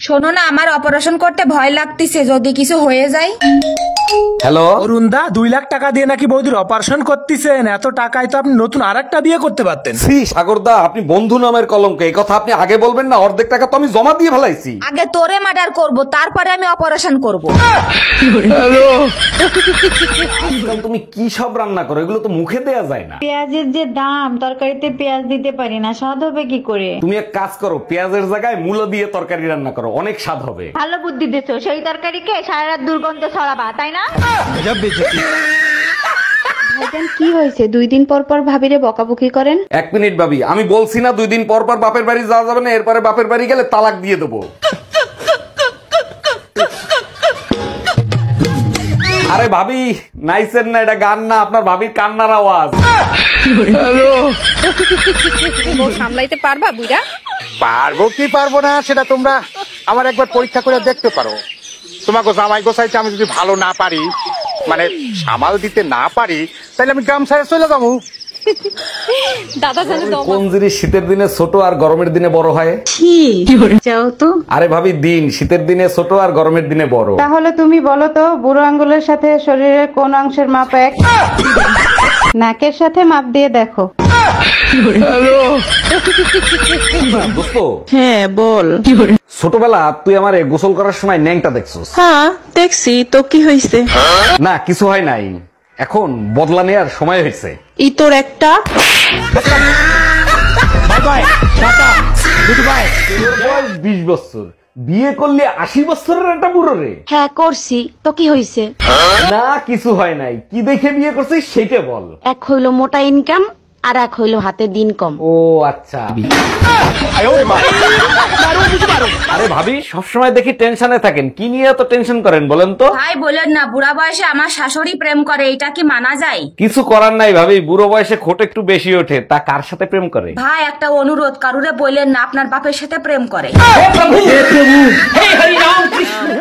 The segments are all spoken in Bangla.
শোনো না, আমার অপারেশন করতে ভয় লাগতেছে, যদি কিছু হয়ে যায়। হ্যালো অরুণদা, 2 লাখ টাকা দিয়ে নাকি বৌদির অপারেশন করতেছেন? এত টাকায় তো আপনি নতুন আরেকটা বিয়ে করতে পারতেন। সাগরদা, আপনি বন্ধু নামের কলঙ্ক। এই কথা আপনি আগে বলবেন না, অর্ধেক টাকা তো আমি জমা দিয়ে ফেলাইছি। আগে তোরে মার্ডার করব, তারপরে আমি অপারেশন করব। তুমি কি সব রান্না করো? এগুলো তো মুখে দেয়া যায় না। পেঁয়াজের যে দাম, তরকারিতে পেঁয়াজ দিতে পারি না, স্বাদ হবে কি করে? তুমি এক কাজ করো, পেঁয়াজের জায়গায় মূলো দিয়ে তরকারি রান্না করো, অনেক স্বাদ হবে। ভালো বুদ্ধি দিছো। সেই তরকারিকে সারা রাত দুর্গন্ধ ছড়াবা, তাই না? ভাইজান, কি হয়েছে? 2 দিন পর পর ভাবিরে বকাবকি করেন। 1 মিনিট ভাবি, আমি বলছি না 2 দিন পর পর বাপের বাড়ি যাওয়া যাবে না, এরপরে বাপের বাড়ি গেলে তালাক দিয়ে দেবো। আরে ভাবি, নাইসেন না, এটা গান না, আপনার ভাবির কান্নার আওয়াজ। সামলাইতে পারবা বুইরা? পারবো কি পারবো না সেটা তোমরা আমার একবার পরীক্ষা করে দেখতে পারো। তোমাকে জামাই গোসাইতে আমি যদি ভালো না পারি, মানে সামাল দিতে না পারি, তাহলে আমি গ্রাম ছেড়ে চলে যাবো। দাদা জানে তো। কোন জিনিস শীতের দিনে ছোট আর গরমের দিনে বড় হয়? যাও তো। আরে ভাবি, দিন শীতের দিনে ছোট আর গরমের দিনে বড়। তাহলে তুমি বলো তো, বুড়ো আঙ্গুলের সাথে শরীরের কোন অংশের মাপ এক? নাকের সাথে মাপ দিয়ে দেখো। দোস্ত, হ্যাঁ বল। ছোটবেলা তুই আমারে গোসল করার সময় ন্যাংটা দেখছস? হ্যাঁ দেখছি, তো কি হয়েছে? না, কিছু হয় নাই, এখন বদলা নেওয়ার সময় হয়েছে। ই তোর একটা। তোর বয়স 20 বছর, বিয়ে করলে 80 বছরের একটা বুড়ো রে। হ্যাঁ করছি, তো কি হয়েছে? না, কিছু হয় নাই, কি দেখে বিয়ে করছিস সেটা বল। এক হইলো মোটা ইনকাম, আর এক হইলো হাতে দিন কম। ও আচ্ছা। আরে ভাবি, সবসময় দেখি টেনশনে থাকেন, কি নিয়ে এত টেনশন করেন বলেন তো? ভাই বলেন না, বুড়া বয়সে আমার শাশুড়ি প্রেম করে, এটা কি মানা যায়? কিছু করার নাই ভাবি, বুড়ো বয়সে খোট একটু বেশি ওঠে। তা কার সাথে প্রেম করে? ভাই একটা অনুরোধ, কারুরে বললেন না আপনার বাপের সাথে প্রেম করে।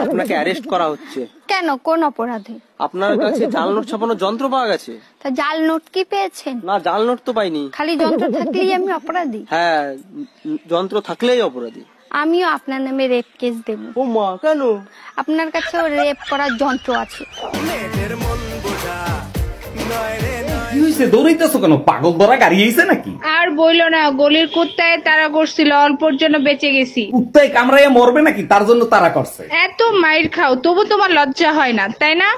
আপনাকে অ্যারেস্ট করা হচ্ছে। কেন, কোন অপরাধে? আপনার কাছে জাল নোট ছাপানোর যন্ত্র পাওয়া গেছে। তা জাল নোট কি পেয়েছেন? না, জাল নোট তো পাইনি। খালি যন্ত্র থাকলেই আমি অপরাধী? হ্যাঁ, যন্ত্র থাকলেই অপরাধী। আমিও আপনার নামে রেপ কেস দেব। ও মা, কেন? আপনার কাছেও রেপ করার যন্ত্র আছে। কি হয়েছে, দৌড়াইতেছো কেন? পাগল ধরা গাড়ি আইছে নাকি? আর বইলো না, গলির কুত্তায় তারা করছিল, অল্পর জন্য বেঁচে গেছি। কুত্তায় কামড়াইয়া মরবে নাকি, তার জন্য তারা করছে। এত মাইর খাও, তবু তোমার লজ্জা হয় না, তাই না?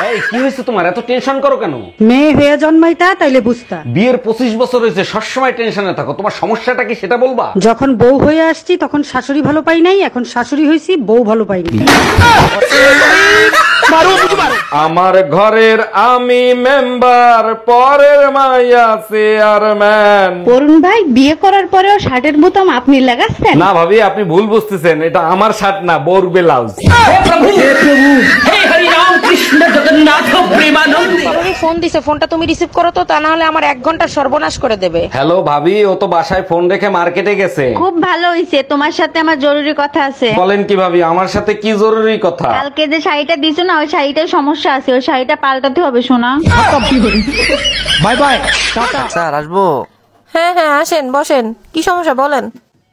এই, কি হয়েছে তোমার? এত টেনশন করো কেন? মেয়ে হয়ে জন্মাইতা তাইলে বুঝতা। বিয়ের 25 বছর হয়েছে, সবসময় টেনশনে থাকো, তোমার সমস্যাটা কি সেটা বলবা? যখন বউ হয়ে আসছি তখন শাশুড়ি ভালো পাই নাই, এখন শাশুড়ি হয়েছি বউ ভালো পাইনি। আমার ঘরের আমি মেম্বার, পরের মাইয়া চেয়ারম্যান। অরুণ ভাই, বিয়ে করার পরেও শার্টের বোতাম আপনি লাগাচ্ছেন? না ভাবি, আপনি ভুল বুঝতেছেন, এটা আমার শার্ট না, বোর ব্লাউজ। ফোন দিছে, ফোনটা তুমি রিসিভ করো তো, তা না হলে আমার 1 ঘন্টা সর্বনাশ করে দেবে। হ্যালো ভাবি, ও তো বাসায় ফোন রেখে মার্কেটে গেছে। খুব ভালো হইছে, তোমার সাথে আমার জরুরি কথা আছে। বলেন কি ভাবি, আমার সাথে কি জরুরি কথা? কালকে যে শাড়িটা দিছো না, ওই শাড়িটার সমস্যা আছে, ওই শাড়িটা পাল্টাতে হবে শোনা। Bye bye. স্যার, আসবো? হ্যাঁ হ্যাঁ আসেন, বসেন। কি সমস্যা বলেন?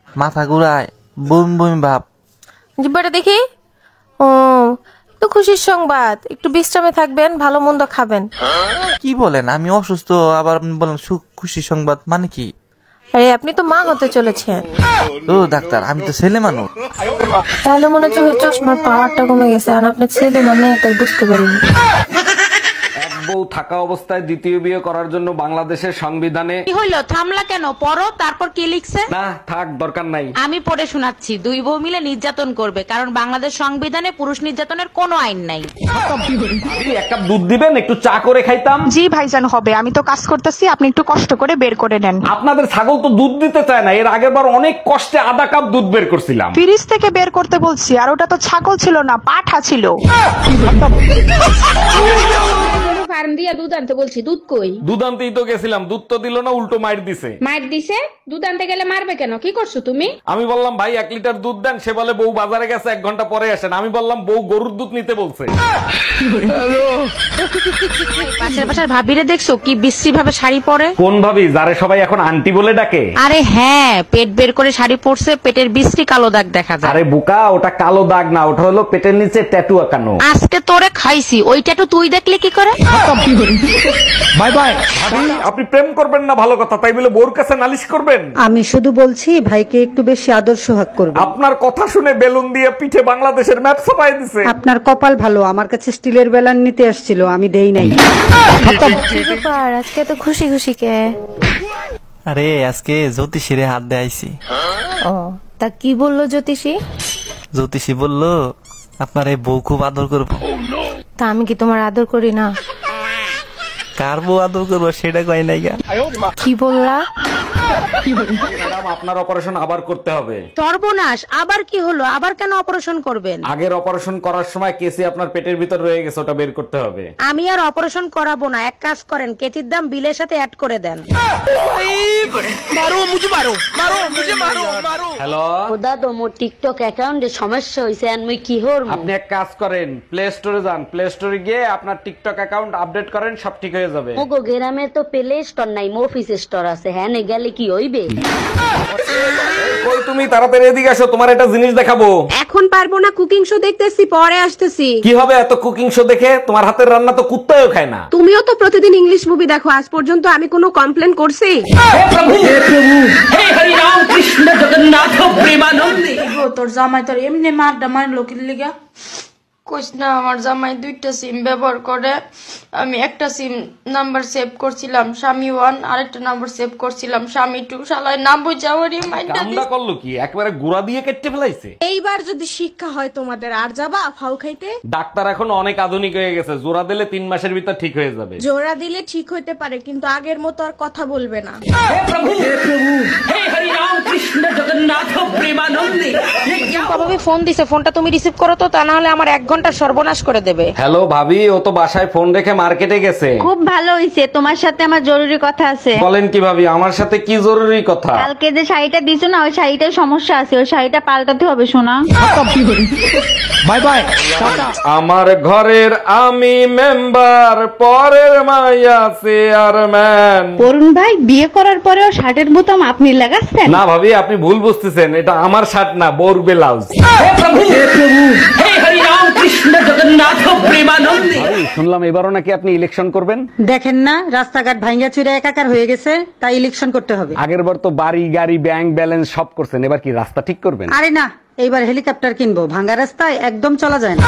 মাথা ঘুরায়, বমি বমি ভাব। জিব্বাটা দেখি। ও, তো খুশির সংবাদ, একটু বিশ্রামে থাকবেন, ভালো মন্দ খাবেন। কি বলেন? আমি অসুস্থ, আবার আপনি বলেন সুখ খুশি সংবাদ, মানে কি? আরে আপনি তো মা হতে চলেছেন। ও ডাক্তার, আমি তো ছেলে মানুষ। তাহলে মনে হচ্ছে ওই চশমার পাওয়ারটা কমে গেছে, আর আপনার ছেলে মানে তাই বুঝতে পারিনি। এক বউ থাকা অবস্থায় দ্বিতীয় বিয়ে করার জন্য বাংলাদেশের সংবিধানে। কি হইলো, থামলা কেন? পড়ো, তারপর কি লিখছে? না থাক, দরকার নাই। আমি পড়ে শোনাচ্ছি। 2 বউ মিলে নির্যাতন করবে, কারণ বাংলাদেশ সংবিধানে পুরুষ নির্যাতনের কোনো আইন নাই। এক কাপ দুধ দিবেন, একটু চা করে খাইতাম। জি ভাইজান, হবে। আমি তো কাজ করতেছি, আপনি একটু কষ্ট করে বের করে নেন। আপনাদের ছাগল তো দুধ দিতে চায় না, এর আগের বার অনেক কষ্টে আধা কাপ দুধ বের করছিলাম। ফ্রিজ থেকে বের করতে বলছি, আর ওটা তো ছাগল ছিল না, পাঠা ছিল। ফার্ম দিয়া দুধ আনতে বলছি, দুধ কই? দুধ আনতেই তো গেছিলাম, দুধ তো দিল না, উল্টো মাইর দিছে। মার দিছে? দুধ আনতে গেলে মারবে কেন? কি করছো তুমি? আমি বললাম ভাই 1 লিটার দুধ দেন, সে বলে বউ বাজারে গেছে 1 ঘন্টা পরে আসেন। আমি বললাম বউ গরুর দুধ নিতে বলছে। পাশের পাশের ভাবিরে দেখছো কি বিশ্রী ভাবে শাড়ি পরে? কোন ভাবি যারে সবাই এখন আন্টি বলে ডাকে? আরে হ্যাঁ, পেট বের করে শাড়ি পরছে, পেটের বিশ্রী কালো দাগ দেখা যায়। আরে বোকা, ওটা কালো দাগ না, ওটা হলো পেটের নিচে ট্যাটু আঁকানো। আজকে তোরে খাইছি, ওইটা তো তুই দেখলে কি করে? Bye bye. ভাবি আপনি প্রেম করবেন না ভালো কথা, তাই বলে বউর কাছে নালিশ করবেন? আমি শুধু বলছি ভাইকে একটু বেশি আদর সোহাগ করবে। আপনার কথা শুনে বেলুন দিয়ে পিঠে বাংলাদেশের ম্যাপ ছাপাই দিছে। আপনার কপাল ভালো, আমার কাছে স্টিলের বেলান নিতে আসছিল, আমি দেই নাই। আজকে তো খুশি খুশি কে? আরে আজকে জ্যোতিষীরে হাত দিয়ে আইছি। ও, তা কি বললো জ্যোতিষী? জ্যোতিষী বললো আপনার এই বউ খুব আদর করবো। তা আমি কি তোমার আদর করি না? কার বউ আদর করবো সেটা কয় নাই গা। কি বললা? ম্যাডাম আপনার অপারেশন আবার করতে হবে। সর্বনাশ, আবার কি হলো? আবার কেন অপারেশন করবেন? আগের অপারেশন করার সময় কেসি আপনার পেটের ভিতর রয়ে গেছে, ওটা বের করতে হবে। আমি আর অপারেশন করাবো না, এক কাজ করেন, কেচির দাম বিলের সাথে অ্যাড করে দেন। হ্যালো দাদা, মোর টিকটক অ্যাকাউন্টে সমস্যা হয়েছে, আর মুই কি হর? আপনি এক কাজ করেন, প্লে স্টোরে যান, প্লে স্টোরে গিয়ে আপনার টিকটক অ্যাকাউন্ট আপডেট করেন, সব ঠিক হয়ে যাবে। মোগো গ্রামে তো প্লে স্টোর নাই, অফিস স্টোর আছে। হ্যাঁ, নে গেলে কি হইবে? কই তুমি, তাড়াতাড়ি এদিকে আসো, তোমার একটা জিনিস দেখাবো। এখন পারবো না, কুকিং শো দেখতেছি, পরে আসতেছি। কি হবে এত কুকিং শো দেখে? তোমার হাতের রান্না তো কুত্তাও খায় না। তুমিও তো প্রতিদিন ইংলিশ মুভি দেখো, আজ পর্যন্ত আমি কোনো কমপ্লেন করছি? তোর জামাই তোর এমনি মারটা মারলো কি লিগা? কোচ না, আমার জামাই 2টা সিম ব্যবহার করে। আমি একটা সিম নাম্বার সেভ করছিলাম স্বামী 1, আরেকটা নাম্বার সেভ করছিলাম স্বামী 2। শালায় নাম বুঝাওয়ারই মাইন্ডটা কামটা করলো কি, একবারে গুড়া দিয়ে কেটে ফেলাইছে। এইবার যদি শিক্ষা হয় তোমাদের, আর যাবা ফাউ খাইতে? ডাক্তার এখন অনেক আধুনিক হয়ে গেছে, জোড়া দিলে 3 মাসের ভিতর ঠিক হয়ে যাবে। জোড়া দিলে ঠিক হইতে পারে, কিন্তু আগের মতো আর কথা বলবে না। ভাবি ফোন দিছে, ফোনটা তুমি রিসিভ করো তো, তা না হলে আমার 1 ঘন্টা সর্বনাশ করে দেবে। হ্যালো ভাবি, ও তো বাসায় ফোন রেখে মার্কেটে গেছে। খুব ভালো হইছে, তোমার সাথে আমার জরুরি কথা আছে। বলেন কি ভাবি, আমার সাথে কি জরুরি কথা? কালকে যে শাড়িটা দিছো না, ওই শাড়িটার সমস্যা আছে, ওই শাড়িটা পাল্টাতে হবে শোনা। Bye bye. আমার ঘরের আমি মেম্বার, পরের মাইয়া চেয়ারম্যান। অরুণ ভাই, বিয়ে করার পরেও শার্টের বোতাম আপনি লাগাচ্ছেন? না ভাবি, আপনি ভুল বুঝতেছেন, এটা আমার শার্ট না, বোর ব্লাউজ। শুনলাম এবারও নাকি আপনি ইলেকশন করবেন। দেখেন না, রাস্তাঘাট ভাঙ্গা চুরে একাকার হয়ে গেছে, তাই ইলেকশন করতে হবে। আগের বার তো বাড়ি গাড়ি ব্যাংক ব্যালেন্স সব করছেন, এবার কি রাস্তা ঠিক করবেন? আরে না, এইবার হেলিকপ্টার কিনবো, ভাঙ্গা রাস্তায় একদম চলা যায় না।